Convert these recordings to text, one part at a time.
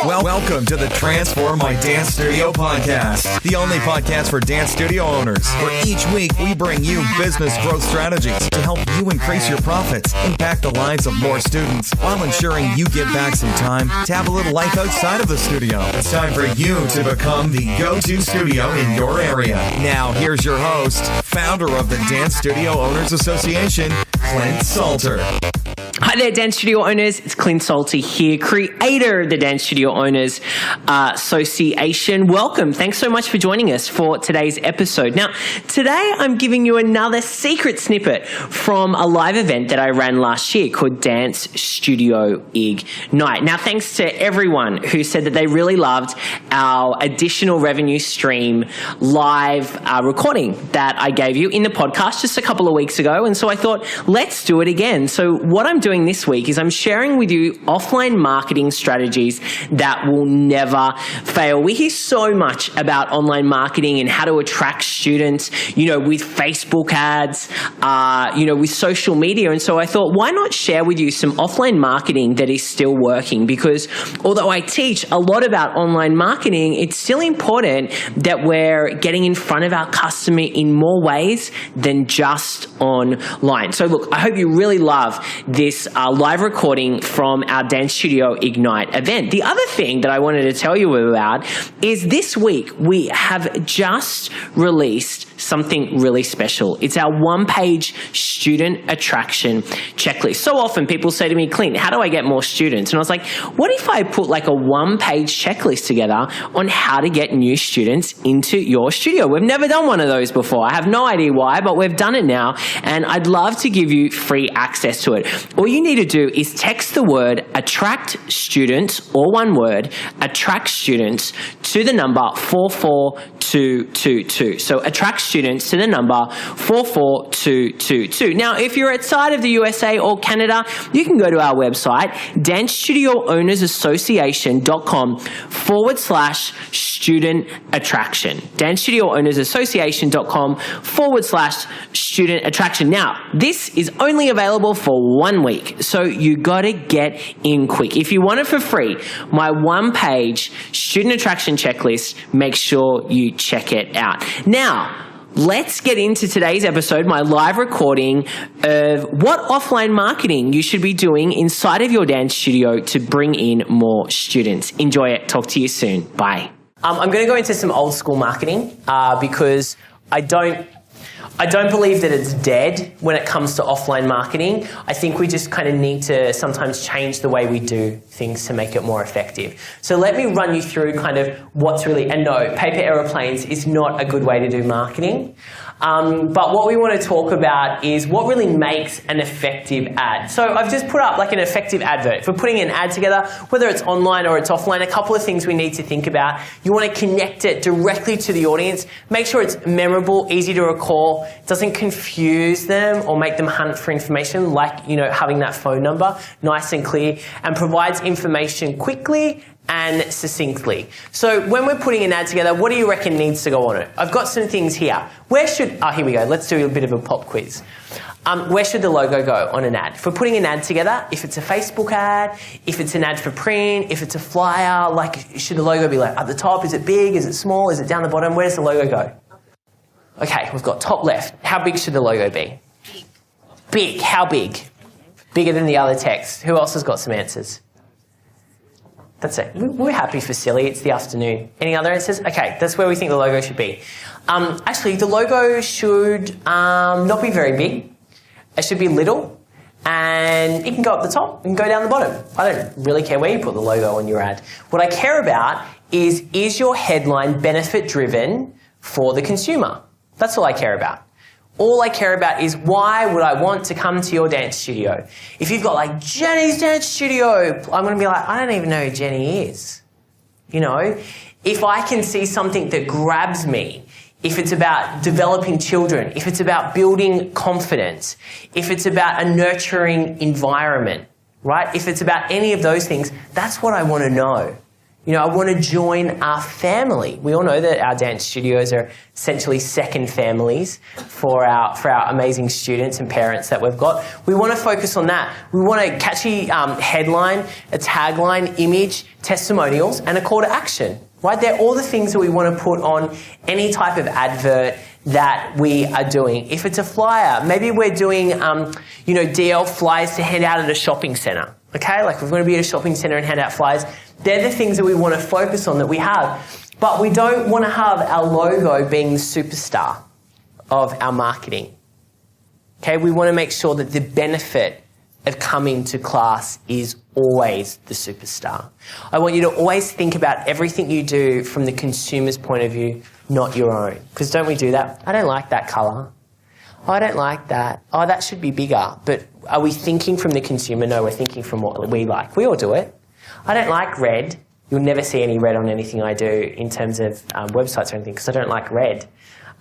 Welcome to the Transform My Dance Studio podcast, the only podcast for dance studio owners, where each week we bring you business growth strategies to help you increase your profits, impact the lives of more students, while ensuring you get back some time to have a little life outside of the studio. It's time for you to become the go-to studio in your area. Now, here's your host, founder of the Dance Studio Owners Association, Clint Salter. Hi there, Dance Studio Owners. It's Clint Salter here, creator of the Dance Studio Owners Association. Welcome. Thanks so much for joining us for today's episode. Now, today I'm giving you another secret snippet from a live event that I ran last year called Dance Studio Ignite. Now, thanks to everyone who said that they really loved our additional revenue stream live recording that I gave you in the podcast just a couple of weeks ago. And so I thought, let's do it again. So what I'm doing this week is I'm sharing with you offline marketing strategies that will never fail. We hear so much about online marketing and how to attract students, with Facebook ads, with social media. And so I thought, why not share with you some offline marketing that is still working? Because although I teach a lot about online marketing, it's still important that we're getting in front of our customer in more ways than just online. So look, I hope you really love this live recording from our Dance Studio Ignite event. The other thing that I wanted to tell you about is this week we have just released something really special. It's our one-page student attraction checklist. So often people say to me, Clint, how do I get more students? And I was like, what if I put like a one-page checklist together on how to get new students into your studio? We've never done one of those before. I have no idea why, but we've done it now, and I'd love to give you free access to it. All you need to do is text the word attract students, or one word, attract students, to the number 44222. So attract students to the number 44222. Now, if you're outside of the USA or Canada, you can go to our website, dancestudioownersassociation.com/student attraction. dancestudioownersassociation.com/student attraction. Now, this is only available for 1 week, so you gotta get in quick. If you want it for free, my one-page student attraction checklist, make sure you check it out. Now, let's get into today's episode, my live recording of what offline marketing you should be doing inside of your dance studio to bring in more students. Enjoy it. Talk to you soon. Bye. I'm going to go into some old school marketing because I don't believe that it's dead when it comes to offline marketing. I think we just kind of need to sometimes change the way we do things to make it more effective. So let me run you through kind of what's really, and no, paper aeroplanes is not a good way to do marketing. But what we want to talk about is what really makes an effective ad. So I've just put up like an effective advert. If we're putting an ad together, whether it's online or it's offline, a couple of things we need to think about. You want to connect it directly to the audience. Make sure it's memorable, easy to recall, doesn't confuse them or make them hunt for information, like, having that phone number, nice and clear, and provides information quickly and succinctly. So when we're putting an ad together, what do you reckon needs to go on it? I've got some things here. Here we go. Let's do a bit of a pop quiz. Where should the logo go on an ad? If we're putting an ad together, if it's a Facebook ad, if it's an ad for print, if it's a flyer, should the logo be at the top? Is it big? Is it small? Is it down the bottom? Where does the logo go? Okay, we've got top left. How big should the logo be? Big. How big? Bigger than the other text. Who else has got some answers? That's it. We're happy for silly. It's the afternoon. Any other answers? Okay, that's where we think the logo should be. Actually, the logo should not be very big. It should be little. And it can go up the top and go down the bottom. I don't really care where you put the logo on your ad. What I care about is your headline benefit-driven for the consumer? That's all I care about. All I care about is, why would I want to come to your dance studio? If you've got Jenny's Dance Studio, I'm going to be like, I don't even know who Jenny is. If I can see something that grabs me, if it's about developing children, if it's about building confidence, if it's about a nurturing environment, right? If it's about any of those things, that's what I want to know. You know, I want to join our family. We all know that our dance studios are essentially second families for our amazing students and parents that we've got. We want to focus on that. We want a catchy headline, a tagline, image, testimonials, and a call to action. Right? They're all the things that we want to put on any type of advert that we are doing. If it's a flyer, maybe we're doing, DL flyers to hand out at a shopping centre. Okay, like we're going to be at a shopping centre and hand out flyers. They're the things that we want to focus on that we have. But we don't want to have our logo being the superstar of our marketing. Okay, we want to make sure that the benefit of coming to class is always the superstar. I want you to always think about everything you do from the consumer's point of view, not your own. Because don't we do that? I don't like that colour. Oh, I don't like that. Oh, that should be bigger. But are we thinking from the consumer? No, we're thinking from what we like. We all do it. I don't like red. You'll never see any red on anything I do in terms of websites or anything because I don't like red.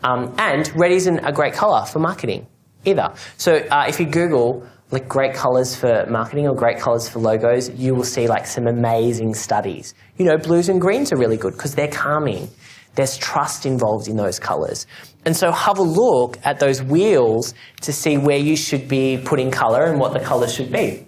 And red isn't a great colour for marketing either. So if you Google like great colours for marketing or great colours for logos, you will see like some amazing studies. You know, blues and greens are really good because they're calming. There's trust involved in those colours. And so have a look at those wheels to see where you should be putting colour and what the colour should be.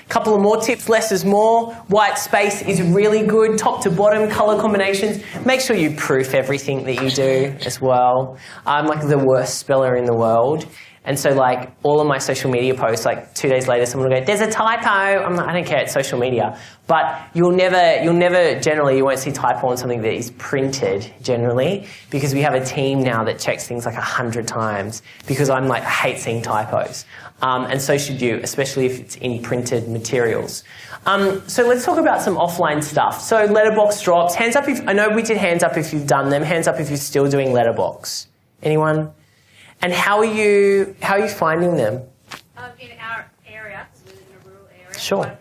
Couple of more tips, less is more. White space is really good, top to bottom, colour combinations. Make sure you proof everything that you do as well. I'm like the worst speller in the world. And so like all of my social media posts, like 2 days later, someone will go, there's a typo. I'm like, I don't care, it's social media. But you won't see typo on something that is printed generally because we have a team now that checks things like 100 times because I hate seeing typos. And so should you, especially if it's in printed materials. So let's talk about some offline stuff. So letterbox drops, hands up I know we did hands up if you've done them, hands up if you're still doing letterbox. Anyone? And how are you finding them? In our area, we live in a rural area. Sure.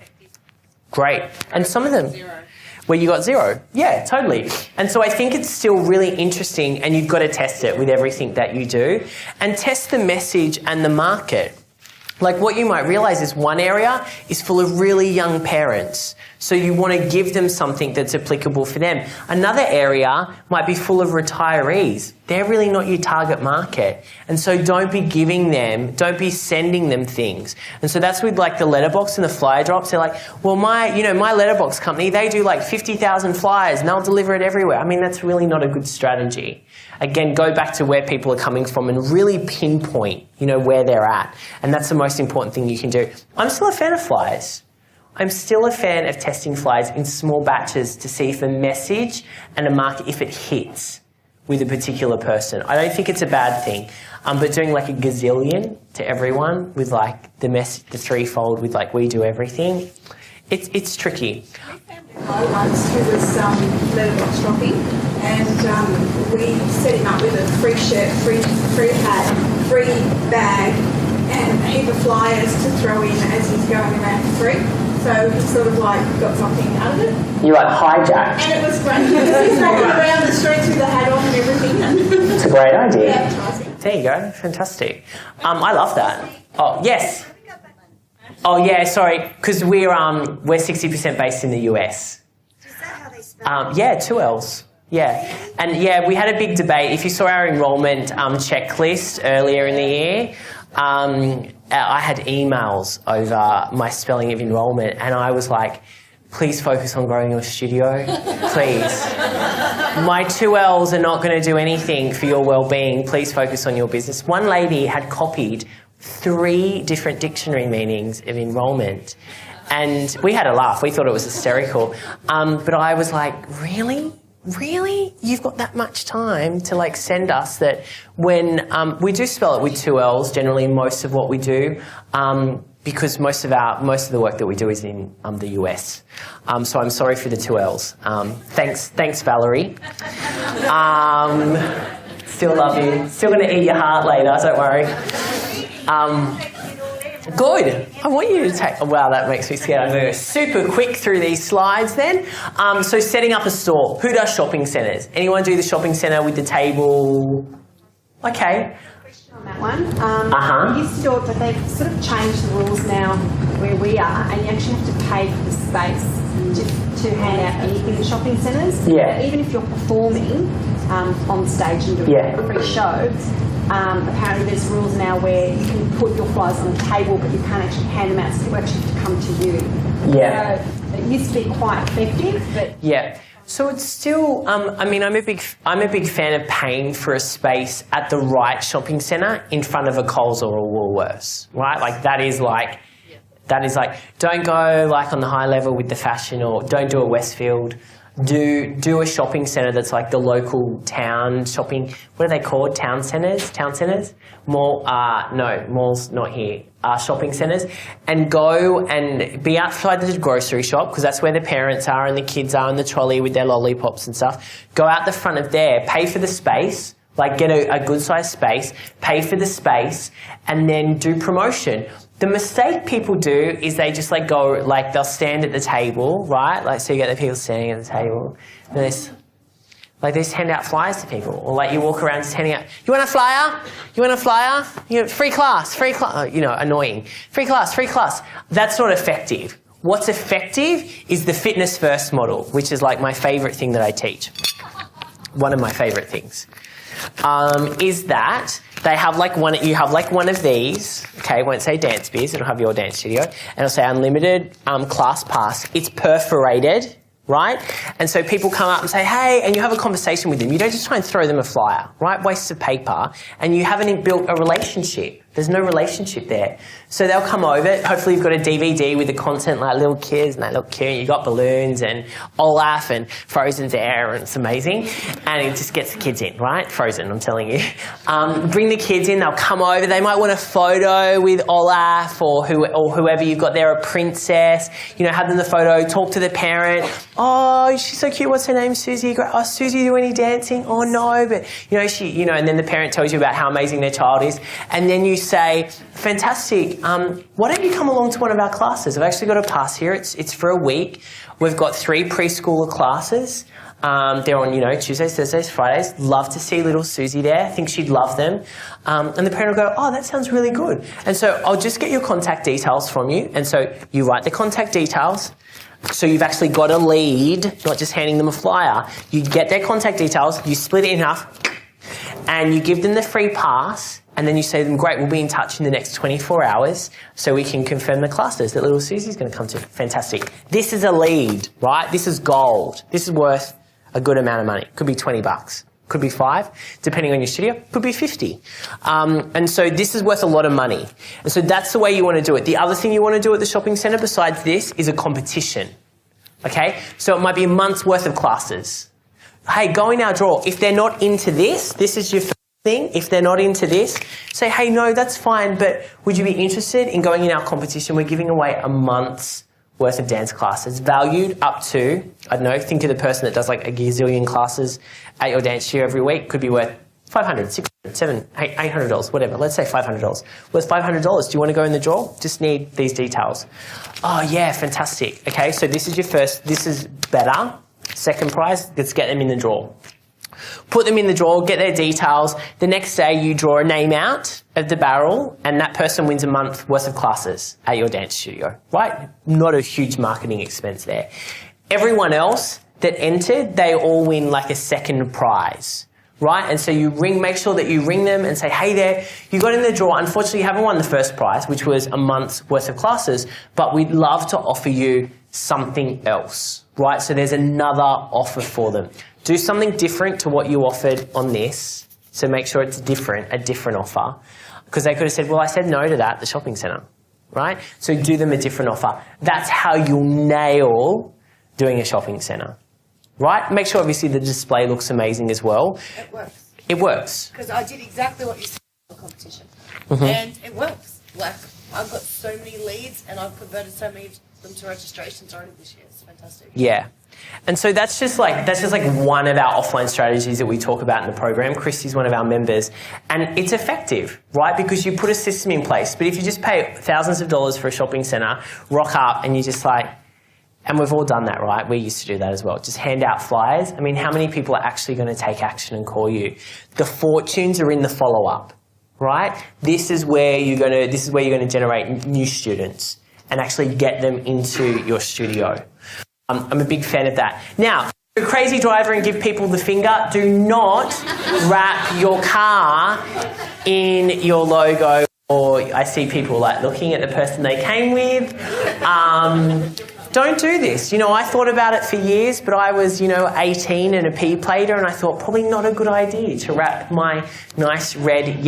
Great. And some of them? 0. Where you got 0? Yeah, totally. And so I think it's still really interesting and you've got to test it with everything that you do and test the message and the market. Like what you might realise is one area is full of really young parents. So you want to give them something that's applicable for them. Another area might be full of retirees. They're really not your target market. And so don't be sending them things. And so that's with like the letterbox and the flyer drops. They're like, well, my letterbox company, they do like 50,000 flyers and they'll deliver it everywhere. I mean, that's really not a good strategy. Again, go back to where people are coming from and really pinpoint, where they're at. And that's the most important thing you can do. I'm still a fan of flyers. I'm still a fan of testing flyers in small batches to see if a message and a market, if it hits with a particular person. I don't think it's a bad thing. But doing like a gazillion to everyone with like the threefold with like we do everything, it's tricky. We found a guy once who was letterbox dropping and we set him up with a free shirt, free hat, free bag and a heap of flyers to throw in as he's going around for free. So he sort of like got something out of it. You like hijacked. And it was great because he's walking around the streets with the hat on and everything. It's a great idea. Advertising. There you go. Fantastic. I love that. Oh, yes. Oh, yeah, sorry. Because we're 60% based in the US. Is that how they spell it? Yeah, 2 L's. Yeah. And yeah, we had a big debate. If you saw our enrollment checklist earlier in the year, I had emails over my spelling of enrollment and I was like, please focus on growing your studio, please. My 2 L's are not going to do anything for your well-being. Please focus on your business. One lady had copied 3 different dictionary meanings of enrollment and we had a laugh. We thought it was hysterical. But I was like, really? Really? You've got that much time to like send us that when we do spell it with 2 L's generally most of what we do because most of the work that we do is in the US. So I'm sorry for the 2 L's. Thanks Valerie. Still love you. Still going to eat your heart later, don't worry. Good. I want you to take... Oh, wow, that makes me scared. I'm going to go super quick through these slides then. So setting up a store. Who does shopping centres? Anyone do the shopping centre with the table? Okay. Question on that one. We used to do it, but they've sort of changed the rules now where we are, and you actually have to pay for the space. to hand out anything in shopping centres. Yeah. Even if you're performing on stage and doing a free show, apparently there's rules now where you can put your flyers on a table, but you can't actually hand them out, so people actually have to come to you. Yeah. So it used to be quite effective, but yeah. So it's still, I mean, I'm a big fan of paying for a space at the right shopping centre in front of a Coles or a Woolworths, right? Like that is like, don't go like on the high level with the fashion, or don't do a Westfield. Do a shopping centre that's like the local town shopping. What are they called? Town centres? Mall? No, malls not here. Shopping centres, and go and be outside the grocery shop, because that's where the parents are and the kids are in the trolley with their lollipops and stuff. Go out the front of there, pay for the space, like get a good sized space, pay for the space, and then do promotion. The mistake people do is they just like go, like they'll stand at the table, right? Like, so you get the people standing at the table, and they just hand out flyers to people, or like you walk around just handing out, you want a flyer? You want a flyer? You know, free class, annoying. Free class. That's not effective. What's effective is the fitness first model, which is like my favourite thing that I teach. One of my favourite things. Is that they have you have one of these, okay, it won't say Dance Biz, it'll have your dance studio, and it'll say unlimited class pass. It's perforated, right? And so people come up and say, hey, and you have a conversation with them. You don't just try and throw them a flyer, right? Waste of paper. And you haven't built a relationship. There's no relationship there. So they'll come over. Hopefully you've got a DVD with the content like little kids, and they look cute. You've got balloons and Olaf and Frozen's there, and it's amazing. And it just gets the kids in, right? Frozen, I'm telling you. Bring the kids in. They'll come over. They might want a photo with Olaf or whoever you've got there, a princess. You know, have them the photo. Talk to the parent. Oh, she's so cute. What's her name? Susie. Oh, Susie, do any dancing? Oh, no. But, and then the parent tells you about how amazing their child is. And then you say, fantastic, why don't you come along to one of our classes? I've actually got a pass here. It's for a week. We've got 3 preschooler classes. They're on, Tuesdays, Thursdays, Fridays. Love to see little Susie there. I think she'd love them. And the parent will go, oh, that sounds really good. And so I'll just get your contact details from you. And so you write the contact details. So you've actually got a lead, not just handing them a flyer. You get their contact details, you split it in half, and you give them the free pass. And then you say to them, great, we'll be in touch in the next 24 hours so we can confirm the classes that little Susie's going to come to. Fantastic. This is a lead, right? This is gold. This is worth a good amount of money. Could be $20. Could be $5, depending on your studio. Could be $50. And so this is worth a lot of money. And so that's the way you want to do it. The other thing you want to do at the shopping centre besides this is a competition. Okay? So it might be a month's worth of classes. Hey, go in our draw. If they're not into this is your thing. If they're not into this, say, hey, no, that's fine, but would you be interested in going in our competition? We're giving away a month's worth of dance classes, valued up to, I don't know, think of the person that does like a gazillion classes at your dance studio every week, could be worth $500, $600, $700, $800, whatever. Let's say $500. Worth $500. Do you want to go in the draw? Just need these details. Oh, yeah, fantastic. Okay, so this is your first, this is better. Second prize, let's get them in the draw. Put them in the drawer, get their details. The next day you draw a name out of the barrel and that person wins a month worth of classes at your dance studio, right? Not a huge marketing expense there. Everyone else that entered, they all win like a second prize, right? And so you make sure that you ring them and say, hey there, you got in the draw. Unfortunately, you haven't won the first prize, which was a month's worth of classes, but we'd love to offer you something else, right? So there's another offer for them. Do something different to what you offered on this. So make sure it's different, a different offer. Because they could have said, well, I said no to that at the shopping centre, right? So do them a different offer. That's how you'll nail doing a shopping centre, right? Make sure obviously the display looks amazing as well. It works. It works. Because I did exactly what you said in the competition. Mm-hmm. And it works. Like, I've got so many leads and I've converted so many of them to registrations already this year. It's fantastic. Yeah. And so that's just like one of our offline strategies that we talk about in the program. Christy's one of our members. And it's effective, right? Because you put a system in place. But if you just pay thousands of dollars for a shopping centre, rock up and you just like, and we've all done that, right? We used to do that as well. Just hand out flyers. I mean, how many people are actually going to take action and call you? The fortunes are in the follow-up, right? This is where you're going to generate new students and actually get them into your studio. I'm a big fan of that. Now, a crazy driver and give people the finger. Do not wrap your car in your logo, or I see people like looking at the person they came with. Don't do this. I thought about it for years, but I was, 18 and a PE player, and I thought probably not a good idea to wrap my nice red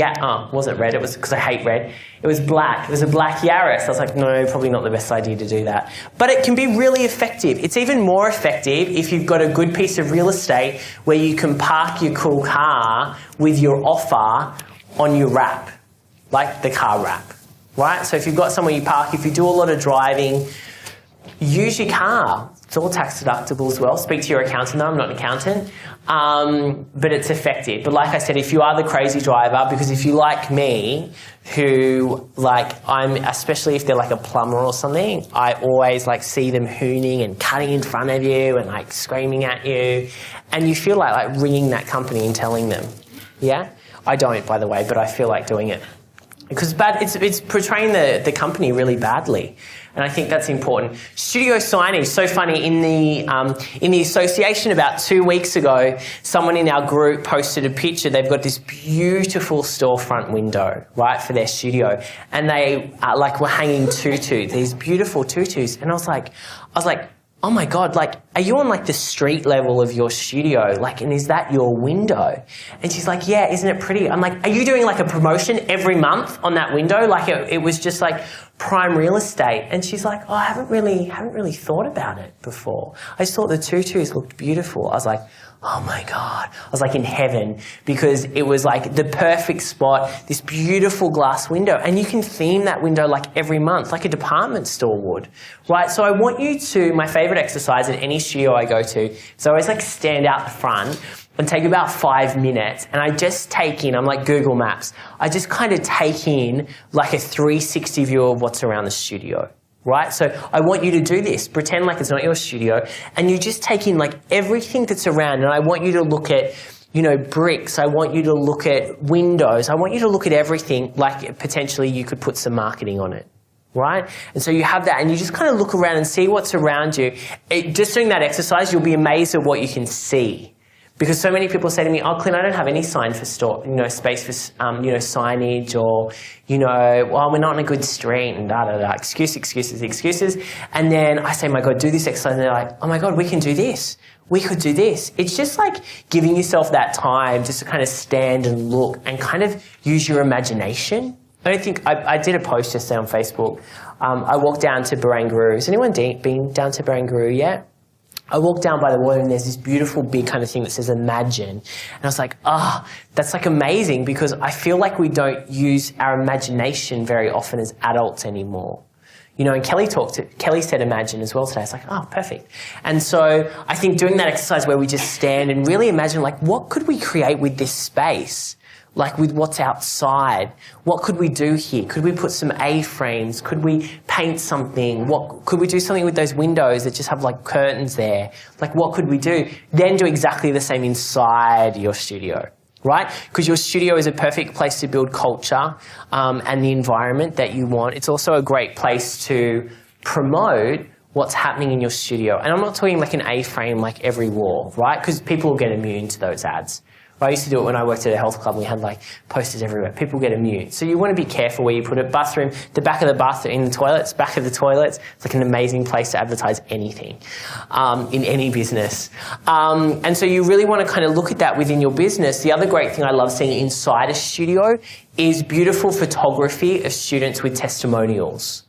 was it red? It was because I hate red. It was black. It was a black Yaris. I was like, no, probably not the best idea to do that. But it can be really effective. It's even more effective if you've got a good piece of real estate where you can park your cool car with your offer on your wrap, like the car wrap, right? So if you've got somewhere you park, if you do a lot of driving, use your car. It's all tax deductible as well. Speak to your accountant. No, I'm not an accountant. But it's effective. But like I said, if you are the crazy driver, because if you like me, who especially if they're like a plumber or something, I always see them hooning and cutting in front of you and screaming at you. And you feel like ringing that company and telling them. Yeah? I don't, by the way, but I feel like doing it. Because it's portraying the company really badly. And I think that's important. Studio signage, so funny. In the association about 2 weeks ago, someone in our group posted a picture. They've got this beautiful storefront window, right, for their studio. And they were hanging tutus, these beautiful tutus. And I was like, oh my God, are you on the street level of your studio? And is that your window? And she's like, yeah, isn't it pretty? I'm like, are you doing a promotion every month on that window? It was just prime real estate. And she's like, oh, I haven't really thought about it before. I just thought the tutus looked beautiful. I was like, oh my God. I was in heaven, because it was the perfect spot, this beautiful glass window. And you can theme that window every month, like a department store would, right? So I want you to, my favorite exercise at any studio I go to, is I always stand out the front and take about 5 minutes, and I just take in, I'm like Google Maps, I just kind of take in a 360 view of what's around the studio. Right? So I want you to do this. Pretend it's not your studio, and you just take in everything that's around, and I want you to look at, bricks. I want you to look at windows. I want you to look at everything potentially you could put some marketing on it. Right? And so you have that, and you just kind of look around and see what's around you. Just doing that exercise, you'll be amazed at what you can see. Because so many people say to me, oh, Clint, I don't have any sign for store, space for, signage, or, well, we're not in a good street, and excuses. And then I say, my God, do this exercise. And they're like, oh my God, we can do this. We could do this. It's just giving yourself that time just to kind of stand and look and kind of use your imagination. I did a post yesterday on Facebook. I walked down to Barangaroo. Has anyone been down to Barangaroo yet? I walked down by the water, and there's this beautiful big kind of thing that says imagine. And I was like, that's amazing, because I feel we don't use our imagination very often as adults anymore. And Kelly said imagine as well today. I was like, oh, perfect. And so I think doing that exercise where we just stand and really imagine what could we create with this space? With what's outside, what could we do here? Could we put some A-frames? Could we paint something? Could we do something with those windows that just have curtains there? What could we do? Then do exactly the same inside your studio, right? Because your studio is a perfect place to build culture and the environment that you want. It's also a great place to promote what's happening in your studio. And I'm not talking an A-frame every wall, right? Because people will get immune to those ads. I used to do it when I worked at a health club. We had posters everywhere. People get immune. So you want to be careful where you put it. Bathroom, the back of the bathroom, in the toilets, back of the toilets. It's an amazing place to advertise anything in any business. And so you really want to kind of look at that within your business. The other great thing I love seeing inside a studio is beautiful photography of students with testimonials.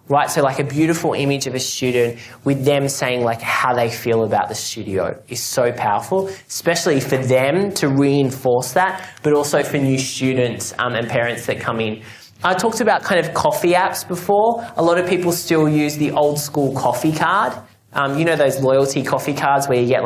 Right, so a beautiful image of a student with them saying how they feel about the studio is so powerful, especially for them to reinforce that, but also for new students and parents that come in. I talked about kind of coffee apps before. A lot of people still use the old school coffee card. Those loyalty coffee cards where you get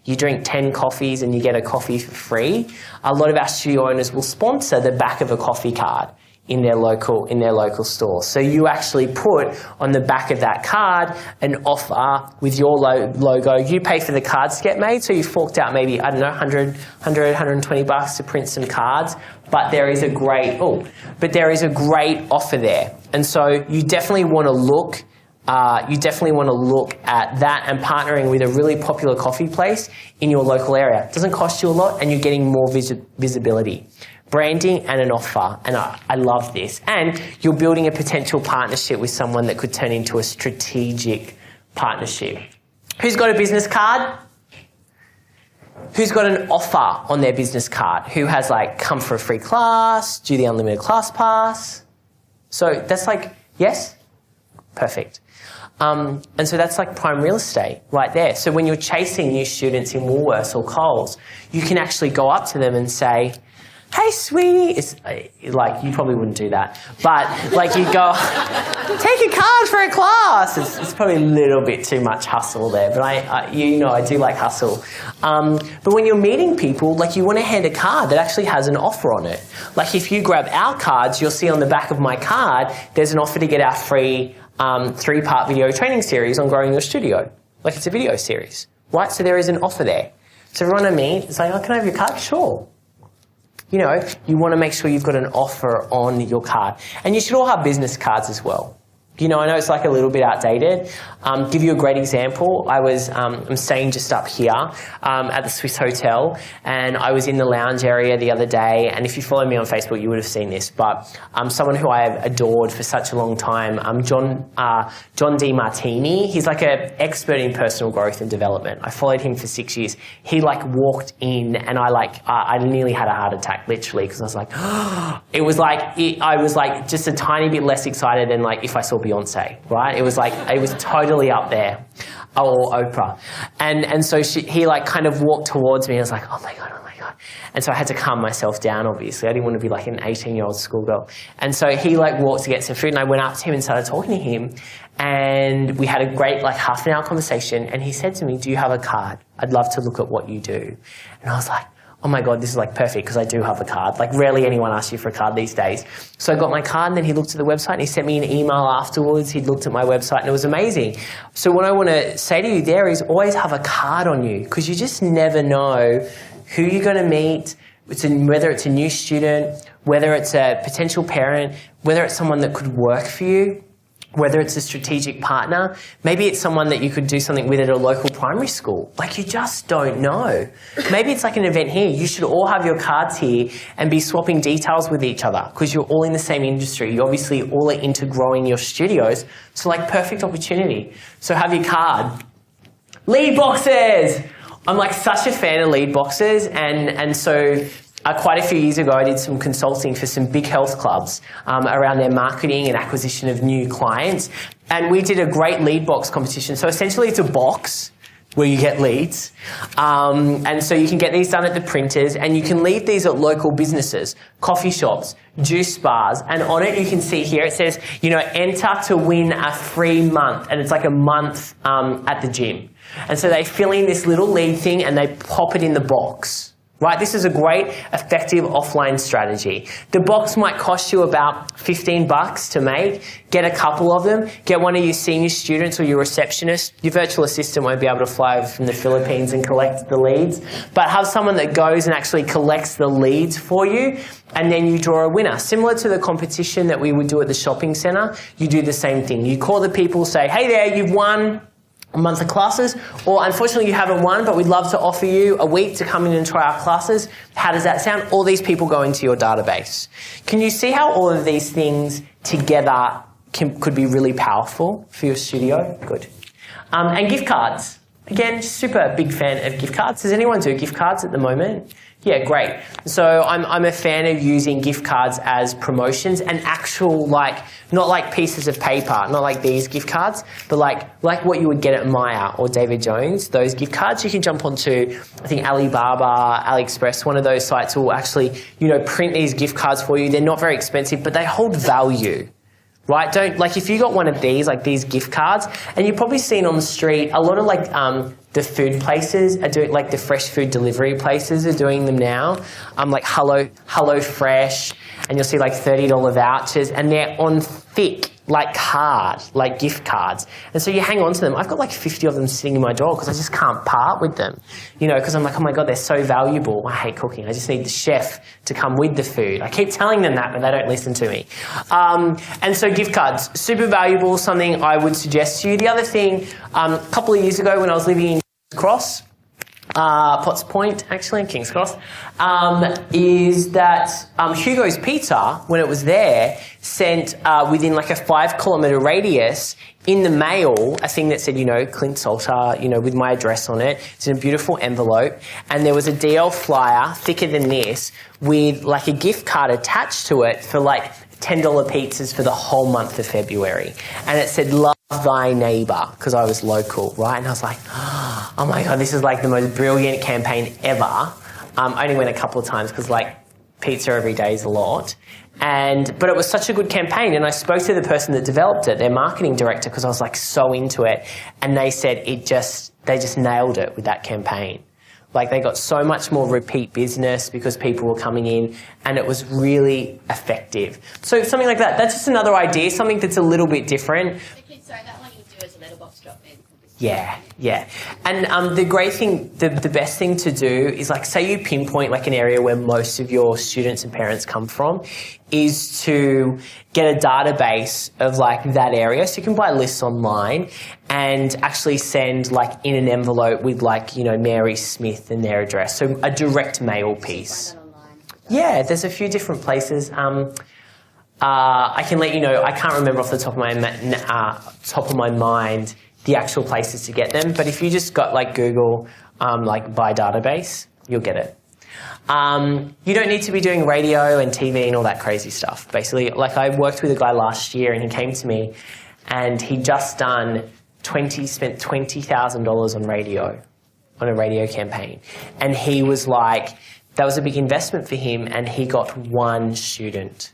you drink 10 coffees and you get a coffee for free. A lot of our studio owners will sponsor the back of a coffee card in their local store. So you actually put on the back of that card an offer with your logo. You pay for the cards to get made, so you forked out maybe, $120 to print some cards, but there is a great offer there. And so you definitely want to look you definitely want to look at that and partnering with a really popular coffee place in your local area. It doesn't cost you a lot and you're getting more visibility. Branding and an offer, and I love this. And you're building a potential partnership with someone that could turn into a strategic partnership. Who's got a business card? Who's got an offer on their business card? Who has like, come for a free class, do the unlimited class pass? So that's like, yes? Perfect. And so that's like prime real estate right there. So when you're chasing new students in Woolworths or Coles, you can actually go up to them and say, hey, sweetie, it's like, you probably wouldn't do that, but like you go, take a card for a class. It's probably a little bit too much hustle there, but I do like hustle. But when you're meeting people, like you want to hand a card that actually has an offer on it. Like if you grab our cards, you'll see on the back of my card, there's an offer to get our free 3-part video training series on growing your studio. Like it's a video series, right? So there is an offer there. So everyone I meet is like, oh, can I have your card? Sure. You know, you want to make sure you've got an offer on your card. And you should all have business cards as well. You know, I know it's like a little bit outdated. Give you a great example. I'm staying just up here at the Swiss Hotel, and I was in the lounge area the other day, and if you follow me on Facebook, you would have seen this, but someone who I have adored for such a long time, John D. Martini, he's like an expert in personal growth and development. I followed him for 6 years. He like walked in, and I nearly had a heart attack, literally, because I was like, I was like just a tiny bit less excited than like if I saw Beyonce, right? It was totally up there, or Oprah. And so he like kind of walked towards me. I was like, oh my God. And so I had to calm myself down, obviously. I didn't want to be like an 18-year-old schoolgirl. And so he like walked to get some food, and I went up to him and started talking to him. And we had a great like half an hour conversation. And he said to me, do you have a card? I'd love to look at what you do. And I was like, oh my God, this is like perfect because I do have a card. Like rarely anyone asks you for a card these days. So I got my card, and then he looked at the website and he sent me an email afterwards. He'd looked at my website and it was amazing. So what I want to say to you there is always have a card on you, because you just never know who you're going to meet, whether it's a new student, whether it's a potential parent, whether it's someone that could work for you, whether it's a strategic partner, maybe it's someone that you could do something with at a local primary school. Like you just don't know. Maybe it's like an event here. You should all have your cards here and be swapping details with each other because you're all in the same industry. You obviously all are into growing your studios. So like perfect opportunity. So have your card. Lead boxes! I'm like such a fan of lead boxes, and so quite a few years ago I did some consulting for some big health clubs around their marketing and acquisition of new clients, and we did a great lead box competition. So essentially it's a box where you get leads, and so you can get these done at the printers, and you can leave these at local businesses, coffee shops, juice bars, and on it you can see here it says, enter to win a free month, and it's like a month at the gym. And so they fill in this little lead thing and they pop it in the box, right? This is a great, effective offline strategy. The box might cost you about $15 to make. Get a couple of them. Get one of your senior students or your receptionist. Your virtual assistant won't be able to fly over from the Philippines and collect the leads, but have someone that goes and actually collects the leads for you, and then you draw a winner. Similar to the competition that we would do at the shopping centre, you do the same thing. You call the people, say, hey there, you've won a month of classes, or unfortunately you haven't won, but we'd love to offer you a week to come in and try our classes. How does that sound? All these people go into your database. Can you see how all of these things together could be really powerful for your studio? Good. And gift cards. Again, super big fan of gift cards. Does anyone do gift cards at the moment? Yeah, great. So I'm a fan of using gift cards as promotions and actual, not like pieces of paper, not like these gift cards, but like what you would get at Maya or David Jones. Those gift cards you can jump onto, I think Alibaba, AliExpress, one of those sites will actually, print these gift cards for you. They're not very expensive, but they hold value. Right? If you got one of these, like these gift cards, and you've probably seen on the street, a lot of the food places are doing, like the fresh food delivery places are doing them now. Like Hello Fresh, and you'll see like $30 vouchers, and they're on thick, like gift cards. And so you hang on to them. I've got like 50 of them sitting in my drawer because I just can't part with them. Because I'm like, oh my God, they're so valuable. I hate cooking. I just need the chef to come with the food. I keep telling them that, but they don't listen to me. And so gift cards, super valuable, something I would suggest to you. The other thing, a couple of years ago when I was living in Cross, Potts Point, actually, in King's Cross, is that Hugo's Pizza, when it was there, sent within like a 5-kilometre radius in the mail a thing that said, Clint Salter, with my address on it. It's in a beautiful envelope. And there was a DL flyer, thicker than this, with like a gift card attached to it for like $10 pizzas for the whole month of February. And it said, love thy neighbour, because I was local, right? And I was like, oh my God, this is like the most brilliant campaign ever. I only went a couple of times because like pizza every day is a lot. But it was such a good campaign. And I spoke to the person that developed it, their marketing director, because I was like so into it. And they said they just nailed it with that campaign. Like they got so much more repeat business because people were coming in and it was really effective. So something like that, that's just another idea, something that's a little bit different. Sorry, that one you do as a letterbox drop-in. Yeah. And the great thing, the best thing to do is like, say you pinpoint like an area where most of your students and parents come from, is to get a database of like that area. So you can buy lists online and actually send like in an envelope with like, Mary Smith and their address. So a direct mail piece. Yeah, there's a few different places. I can let you know, I can't remember off the top of my mind the actual places to get them, but if you just got like Google like by database, you'll get it. You don't need to be doing radio and TV and all that crazy stuff. Basically, like I worked with a guy last year and he came to me and he'd just spent $20,000 on a radio campaign. And he was like, that was a big investment for him, and he got one student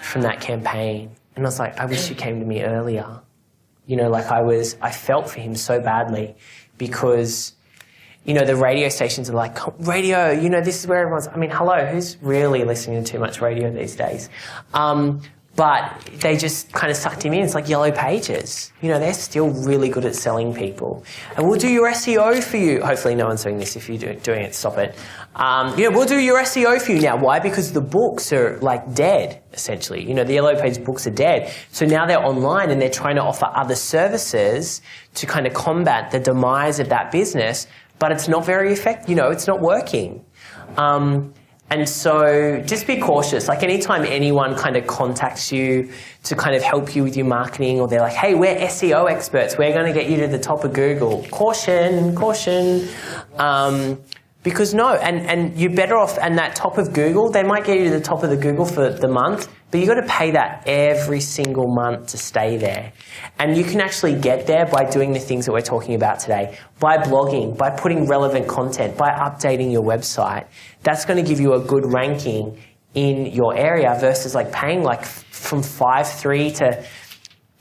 from that campaign. And I was like, I wish you came to me earlier. I felt for him so badly because, the radio stations are like, radio, this is where everyone's, hello, who's really listening to too much radio these days? But they just kind of sucked him in. It's like Yellow Pages. They're still really good at selling people. And we'll do your SEO for you. Hopefully no one's doing this. If you're doing it, stop it. We'll do your SEO for you now. Why? Because the books are like dead, essentially. The Yellow Page books are dead. So now they're online and they're trying to offer other services to kind of combat the demise of that business. But it's not very effective. It's not working. And so just be cautious. Like anytime anyone kind of contacts you to kind of help you with your marketing, or they're like, hey, we're SEO experts, we're going to get you to the top of Google. Caution. Because no, and you're better off, and that top of Google, they might get you to the top of the Google for the month, but you've got to pay that every single month to stay there. And you can actually get there by doing the things that we're talking about today, by blogging, by putting relevant content, by updating your website. That's going to give you a good ranking in your area versus like paying like from $5,300 to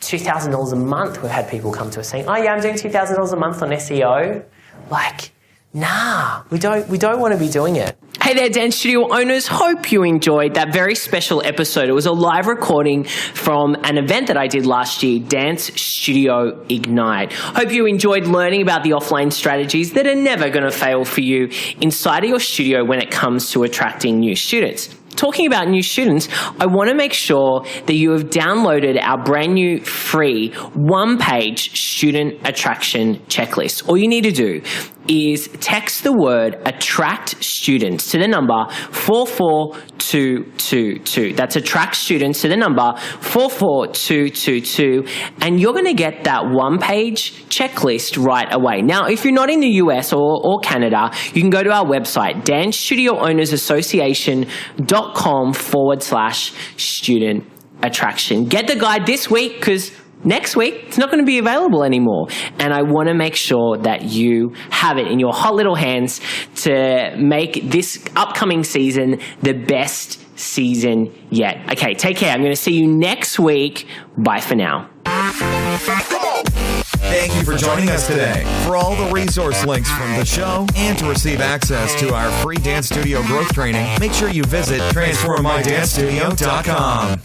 $2,000 a month. We've had people come to us saying, oh yeah, I'm doing $2,000 a month on SEO. Like, nah, we don't want to be doing it. Hey there, Dance Studio owners. Hope you enjoyed that very special episode. It was a live recording from an event that I did last year, Dance Studio Ignite. Hope you enjoyed learning about the offline strategies that are never going to fail for you inside of your studio when it comes to attracting new students. Talking about new students, I want to make sure that you have downloaded our brand new free one-page student attraction checklist. All you need to do is text the word attract students to the number 44222. That's attract students to the number 44222, and you're going to get that one-page checklist right away. Now, if you're not in the US or Canada, you can go to our website, dancestudioownersassociation.com/student attraction. Get the guide this week, because next week, it's not going to be available anymore. And I want to make sure that you have it in your hot little hands to make this upcoming season the best season yet. Okay, take care. I'm going to see you next week. Bye for now. Thank you for joining us today. For all the resource links from the show and to receive access to our free dance studio growth training, make sure you visit transformmydancestudio.com.